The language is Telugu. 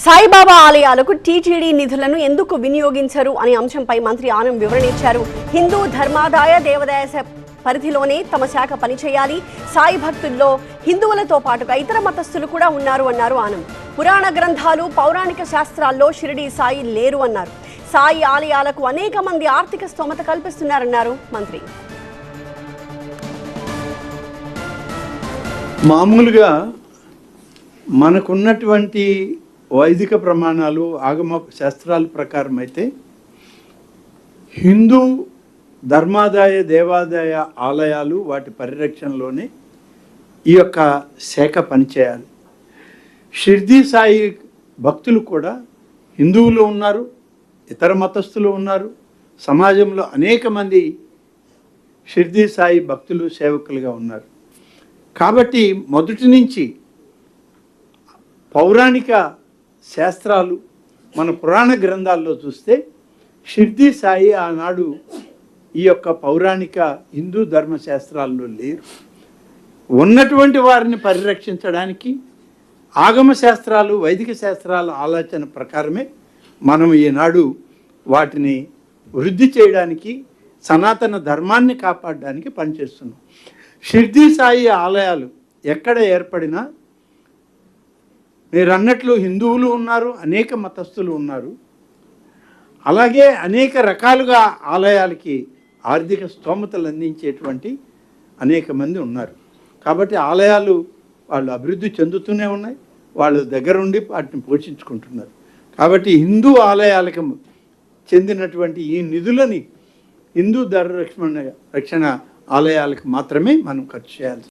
సాయిబాబా ఆలయాలకు టీటీడీ నిధులను ఎందుకు వినియోగించరు అనే అంశంపై మంత్రి ఆనం వివరణ ఇచ్చారు. హిందూ ధర్మాదాయ దేవాదాయ పరిధిలోనే తమ శాఖ పనిచేయాలి. సాయి భక్తుల్లో హిందువులతో పాటుగా ఇతర మతస్థులు కూడా ఉన్నారు అన్నారు ఆనం. పురాణ గ్రంథాలు, పౌరాణిక శాస్త్రాల్లో షిరిడి సాయి లేరు అన్నారు. సాయి ఆలయాలకు అనేక మంది ఆర్థిక స్తోమత కల్పిస్తున్నారన్నారు మంత్రి. మామూలుగా మనకున్నటువంటి వైదిక ప్రమాణాలు, ఆగమ శాస్త్రాల ప్రకారం అయితే హిందూ ధర్మాదాయ దేవాదాయ ఆలయాలు వాటి పరిరక్షణలోనే ఈ యొక్క శాఖ పనిచేయాలి. షిర్డీ సాయి భక్తులు కూడా హిందువులు ఉన్నారు, ఇతర మతస్థులు ఉన్నారు. సమాజంలో అనేక మంది షిర్డీ సాయి భక్తులు, సేవకులుగా ఉన్నారు. కాబట్టి మొదటి నుంచి పౌరాణిక శాస్త్రాలు, మన పురాణ గ్రంథాల్లో చూస్తే షిర్డీ సాయి ఆనాడు ఈ యొక్క పౌరాణిక హిందూ ధర్మశాస్త్రాల్లో లేరు. ఉన్నటువంటి వారిని పరిరక్షించడానికి ఆగమ శాస్త్రాలు, వైదిక శాస్త్రాల ఆలోచన ప్రకారమే మనం ఈనాడు వాటిని వృద్ధి చేయడానికి, సనాతన ధర్మాన్ని కాపాడడానికి పనిచేస్తున్నాం. షిర్డీ సాయి ఆలయాలు ఎక్కడ ఏర్పడినా మీరు అన్నట్లు హిందువులు ఉన్నారు, అనేక మతస్థులు ఉన్నారు. అలాగే అనేక రకాలుగా ఆలయాలకి ఆర్థిక స్తోమతలు అందించేటువంటి అనేక మంది ఉన్నారు. కాబట్టి ఆలయాలు వాళ్ళు అభివృద్ధి చెందుతూనే ఉన్నాయి, వాళ్ళ దగ్గరుండి వాటిని పోషించుకుంటున్నారు. కాబట్టి హిందూ ఆలయాలకు చెందినటువంటి ఈ నిధులని హిందూ రక్షణ ఆలయాలకు మాత్రమే మనం ఖర్చు చేయాలి.